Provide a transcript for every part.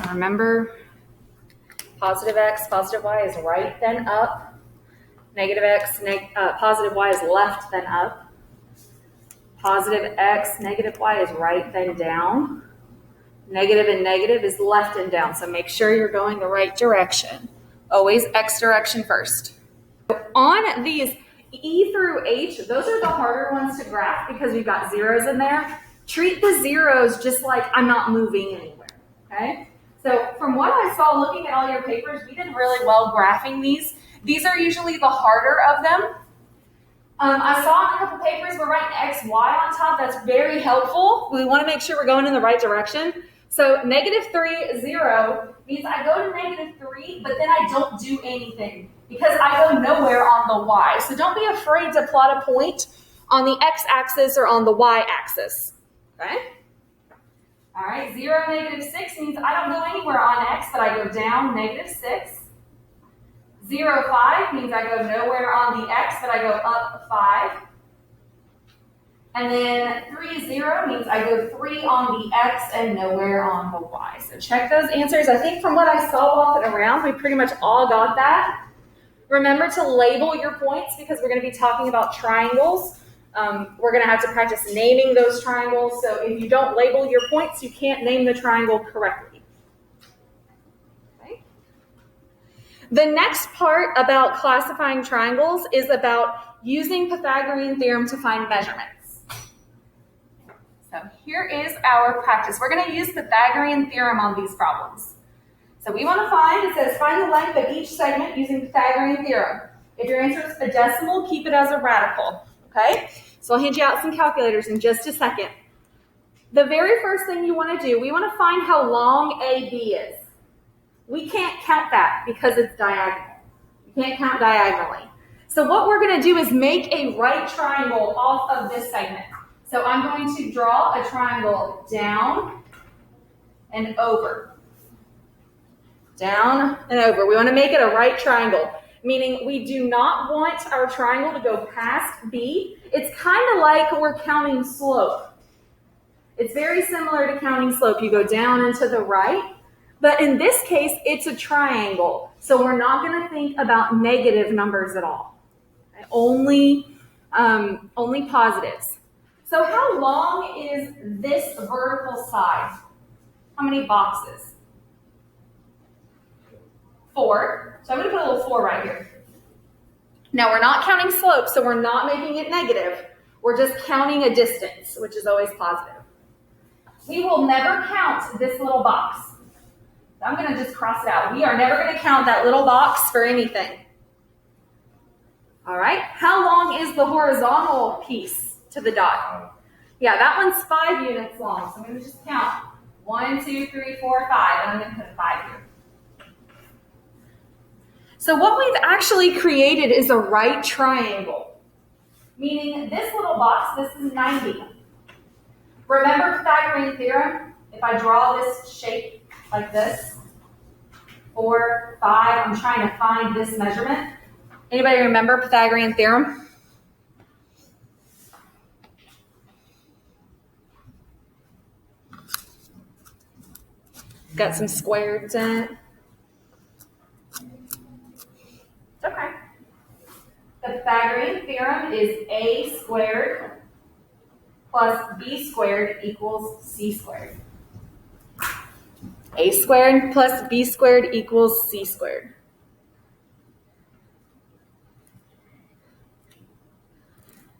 So remember, positive x, positive y is right then up. Negative x, positive y is left then up. Positive x, negative y is right then down. Negative and negative is left and down. So make sure you're going the right direction. Always x direction first. On these E through H, those are the harder ones to graph because we've got zeros in there. Treat the zeros just like I'm not moving anywhere, okay? So from what I saw looking at all your papers, we did really well graphing these. These are usually the harder of them. I saw in a couple papers we're writing x, y on top. That's very helpful. We want to make sure we're going in the right direction. So -3, 0 means I go to -3, but then I don't do anything because I go nowhere on the y. So don't be afraid to plot a point on the x-axis or on the y-axis, okay? All right, 0, -6 means I don't go anywhere on x, but I go down -6. 0, 5 means I go nowhere on the x, but I go up 5. And then 3, 0 means I go 3 on the x and nowhere on the y. So check those answers. I think from what I saw walking around, we pretty much all got that. Remember to label your points because we're going to be talking about triangles. We're going to have to practice naming those triangles. So if you don't label your points, you can't name the triangle correctly. Okay. The next part about classifying triangles is about using Pythagorean theorem to find measurements. So here is our practice. We're going to use Pythagorean theorem on these problems. So we want to find, it says, find the length of each segment using Pythagorean theorem. If your answer is a decimal, keep it as a radical, okay? So I'll hand you out some calculators in just a second. The very first thing you want to do, we want to find how long AB is. We can't count that because it's diagonal. You can't count diagonally. So what we're going to do is make a right triangle off of this segment. So I'm going to draw a triangle down and over. Down and over. We want to make it a right triangle, meaning we do not want our triangle to go past B. It's kind of like we're counting slope. It's very similar to counting slope. You go down and to the right, but in this case, it's a triangle. So we're not going to think about negative numbers at all. Okay? Only positives. So how long is this vertical side? How many boxes? 4. So I'm going to put a little 4 right here. Now we're not counting slope, so we're not making it negative. We're just counting a distance, which is always positive. We will never count this little box. I'm going to just cross it out. We are never going to count that little box for anything. All right. How long is the horizontal piece to the dot? Yeah, that one's 5 units long. So I'm going to just count 1, 2, 3, 4, 5. And I'm going to put 5 here. So what we've actually created is a right triangle, meaning this little box, this is 90. Remember Pythagorean theorem? If I draw this shape like this, 4, 5, I'm trying to find this measurement. Anybody remember Pythagorean theorem? Got some squares in it. It's okay. The Pythagorean theorem is a squared plus b squared equals c squared. A squared plus b squared equals c squared.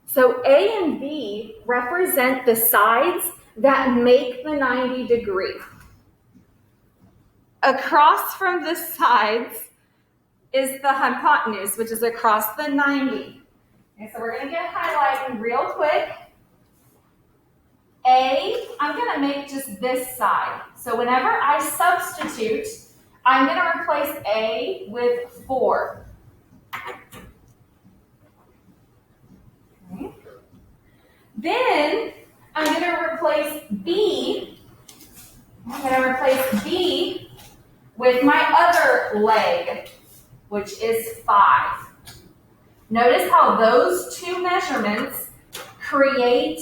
So A and B represent the sides that make the 90 degree. Across from the sides is the hypotenuse, which is across the 90. Okay, so we're going to get highlighting real quick. A, I'm going to make just this side. So whenever I substitute, I'm going to replace A with 4. Okay. Then I'm going to replace B. I'm going to replace B with my other leg, which is 5. Notice how those two measurements create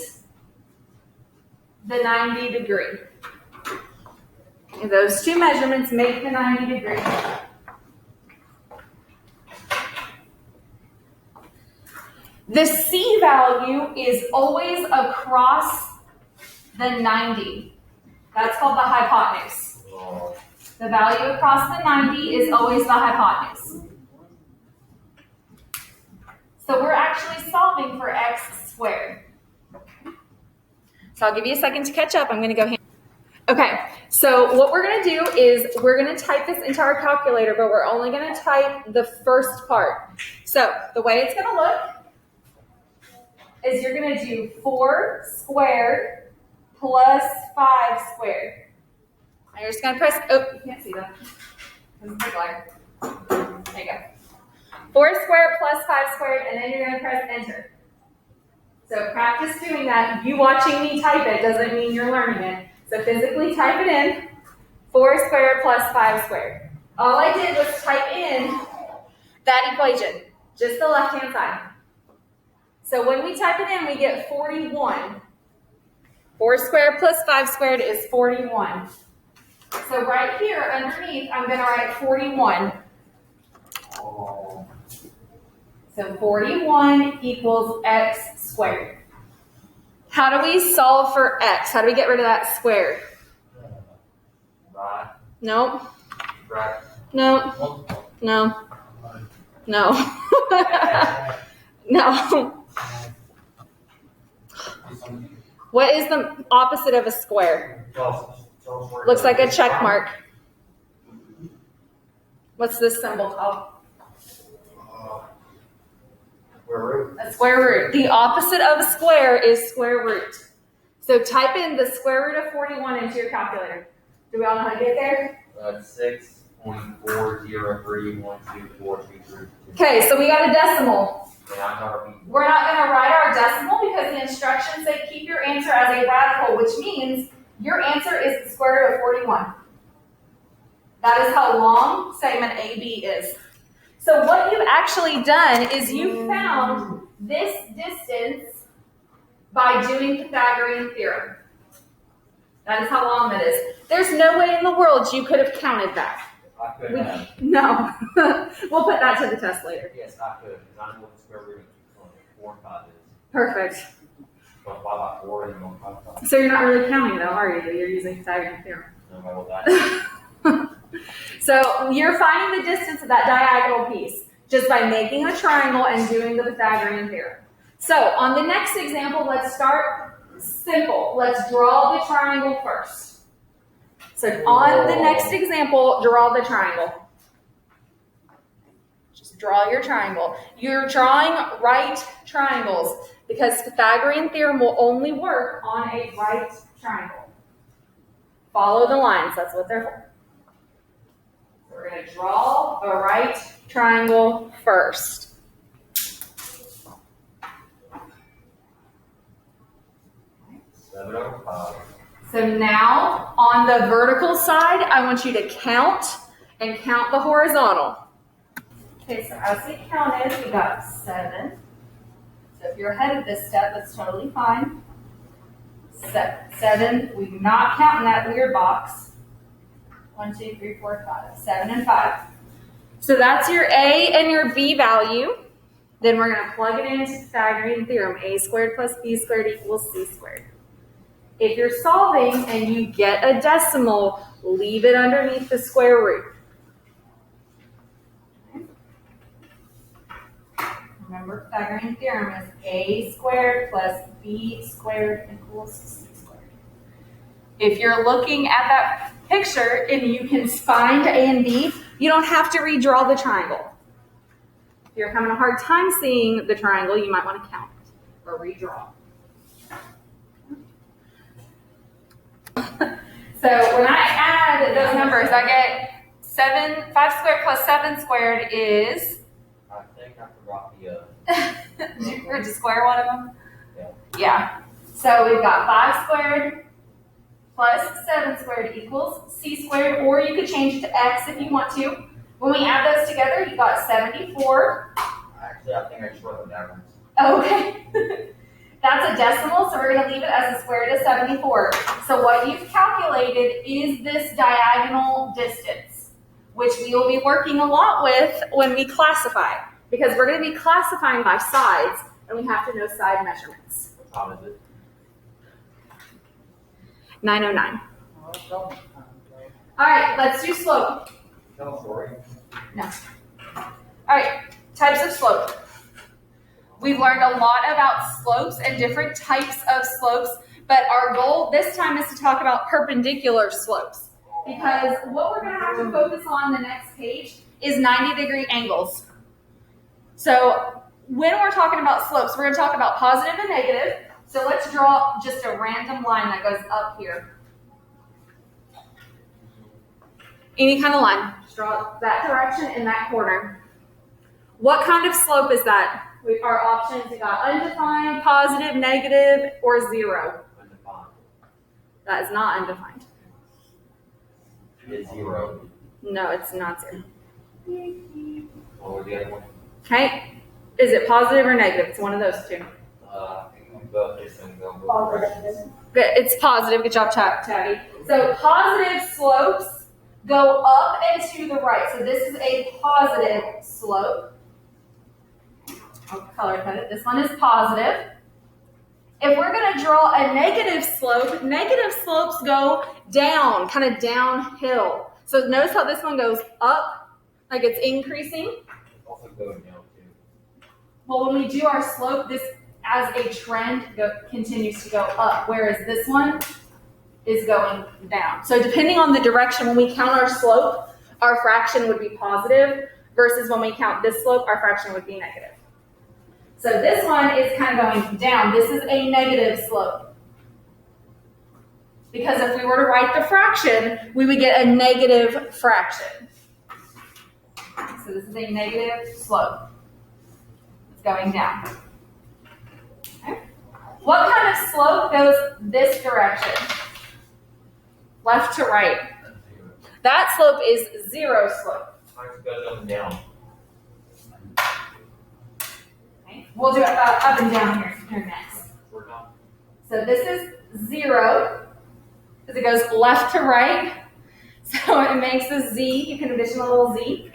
the 90 degree. Those two measurements make the 90 degrees. The C value is always across the 90. That's called the hypotenuse. The value across the 90 is always the hypotenuse. So we're actually solving for x squared. So I'll give you a second to catch up. I'm going to go. Okay, so what we're going to do is we're going to type this into our calculator, but we're only going to type the first part. So the way it's going to look is you're going to do 4 squared plus 5 squared. And you're just going to press, oh, you can't see that. There you go. 4 squared plus 5 squared, and then you're going to press enter. So practice doing that. You watching me type it doesn't mean you're learning it. So physically type it in, 4 squared plus 5 squared. All I did was type in that equation, just the left-hand side. So when we type it in, we get 41. 4 squared plus 5 squared is 41. So right here underneath, I'm going to write 41. So 41 equals x squared. How do we solve for x? How do we get rid of that squared? Right. Nope. Right. No. No. No. No. What is the opposite of a square? Looks like a check mark. What's this symbol called? Square root. A square root. The opposite of a square is square root. So type in the square root of 41 into your calculator. Do we all know how to get there? 6.40312423. Okay, so we got a decimal. Yeah, We're not going to write our decimal because the instructions say keep your answer as a radical, which means your answer is the square root of 41. That is how long segment AB is. So what you've actually done is you found this distance by doing Pythagorean theorem. That is how long that is. There's no way in the world you could have counted that. I could have. No. We'll put that to the test later. Yes, I could. Because I know what the square root of 4 and 5 is. Perfect. So 5 by 4 and 1 by 5. So you're not really counting though, are you? You're using Pythagorean theorem. No matter what that is. So you're finding the distance of that diagonal piece just by making a triangle and doing the Pythagorean theorem. So on the next example, let's start simple. Let's draw the triangle first. So on the next example, draw the triangle. Just draw your triangle. You're drawing right triangles because Pythagorean theorem will only work on a right triangle. Follow the lines, that's what they're for. We're going to draw a right triangle first. So now, on the vertical side, I want you to count and count the horizontal. Okay, so as we counted, we got 7. So if you're ahead of this step, that's totally fine. 7. We do not count in that weird box. 1, 2, 3, 4, 5. 7 and 5. So that's your A and your B value. Then we're going to plug it into Pythagorean theorem. A squared plus B squared equals C squared. If you're solving and you get a decimal, leave it underneath the square root. Okay. Remember, Pythagorean theorem is A squared plus B squared equals C squared. If you're looking at that picture and you can find A and B, you don't have to redraw the triangle. If you're having a hard time seeing the triangle, you might want to count it or redraw. So when I add those numbers, I get 5 squared plus 7 squared is... I think I forgot the... Did you forget to square one of them? Yeah. Yeah. So we've got 5 squared plus 7 squared equals C squared, or you could change it to X if you want to. When we add those together, you got 74. Actually, I think I just wrote it backwards. Okay. That's a decimal, so we're going to leave it as a square root of 74. So what you've calculated is this diagonal distance, which we will be working a lot with when we classify, because we're going to be classifying by sides, and we have to know side measurements. What time is it? 909. All right, let's do slope. No, sorry. No. All right, types of slope. We've learned a lot about slopes and different types of slopes, but our goal this time is to talk about perpendicular slopes, because what we're going to have to focus on the next page is 90-degree angles. So when we're talking about slopes, we're going to talk about positive and negative. So let's draw just a random line that goes up here. Any kind of line. Just draw that direction in that corner. What kind of slope is that? Our options, we got undefined, positive, negative, or zero. Undefined. That is not undefined. It's zero. No, it's not zero. What was the other one? Okay. Is it positive or negative? It's one of those two. I think we both just gonna go with the Good. It's positive. Good job, Tabby. So positive slopes go up and to the right. So this is a positive slope. I'll color code it. This one is positive. If we're going to draw a negative slope, negative slopes go down, kind of downhill. So notice how this one goes up, like it's increasing. also going down too. Well, when we do our slope, this as a trend continues to go up, whereas this one is going down. So depending on the direction, when we count our slope, our fraction would be positive, versus when we count this slope, our fraction would be negative. So this one is kind of going down. This is a negative slope. Because if we were to write the fraction, we would get a negative fraction. So this is a negative slope. It's going down. Okay. What kind of slope goes this direction? Left to right. That slope is zero slope. Mine goes up and down. We'll do it up and down here next. So this is zero, because it goes left to right. So it makes a Z. You can envision a little Z.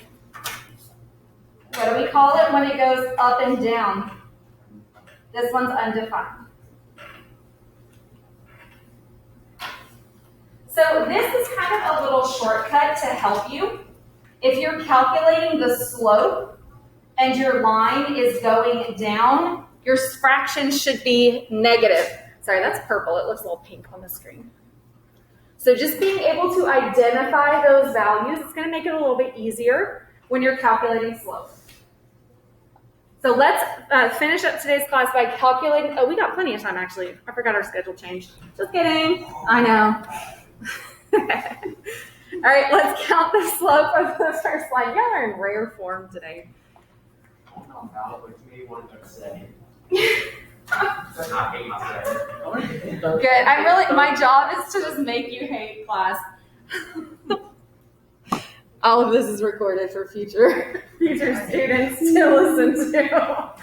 What do we call it when it goes up and down? This one's undefined. So this is kind of a little shortcut to help you. If you're calculating the slope, and your line is going down, your fraction should be negative. Sorry, that's purple. It looks a little pink on the screen. So just being able to identify those values, it's going to make it a little bit easier when you're calculating slope. So let's finish up today's class by calculating. Oh, we got plenty of time, actually. I forgot our schedule changed. Just kidding. I know. All right, let's count the slope of the first line. Y'all are in rare form today. But to me, one took second. I hate myself. Good. My job is to just make you hate class. All of this is recorded for future students to listen to.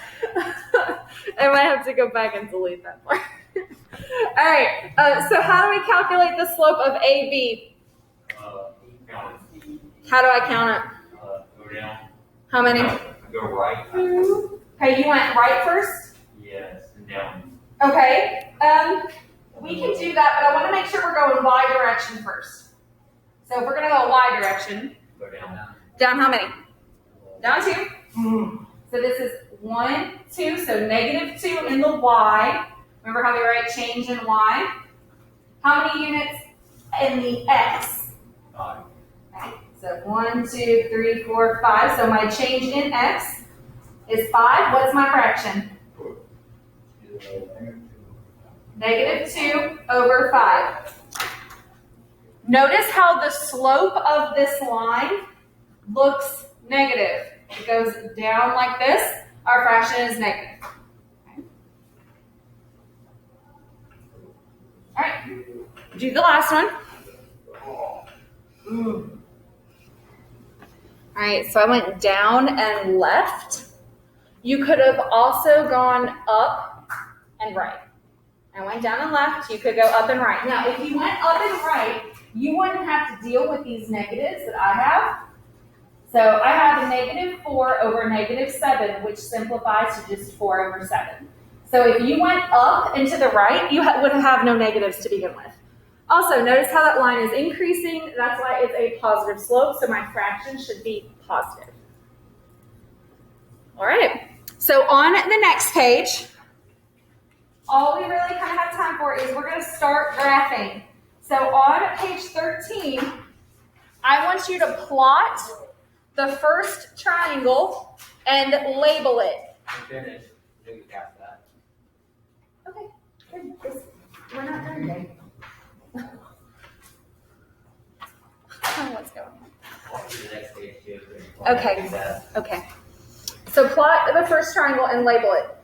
I might have to go back and delete that part. All right. So how do we calculate the slope of AB? How do I count it? Go down. How many? Go right. Okay, you went right first? Yes, and down. Okay. We can do that, but I want to make sure we're going Y direction first. So if we're going to go Y direction. Go down. Down how many? Down 2. So this is 1, 2, so negative 2 in the Y. Remember how we write change in Y? How many units in the X? 5. Okay. So 1, 2, 3, 4, 5. So my change in X is 5. What's my fraction? Negative 2 over 5. Notice how the slope of this line looks negative. It goes down like this. Our fraction is negative. Okay. All right. Do the last one. All right, so I went down and left. You could have also gone up and right. I went down and left, you could go up and right. Now, if you went up and right, you wouldn't have to deal with these negatives that I have. So I have a -4 over -7, which simplifies to just 4 over 7. So if you went up and to the right, you would have no negatives to begin with. Also, notice how that line is increasing. That's why it's a positive slope, so my fraction should be positive. All right, so on the next page, all we really kind of have time for is we're going to start graphing. So on page 13, I want you to plot the first triangle and label it. I'm finished. You can cap that. Okay, good. We're not done yet. What's going on? Walk to the next page too. Okay. So plot the first triangle and label it.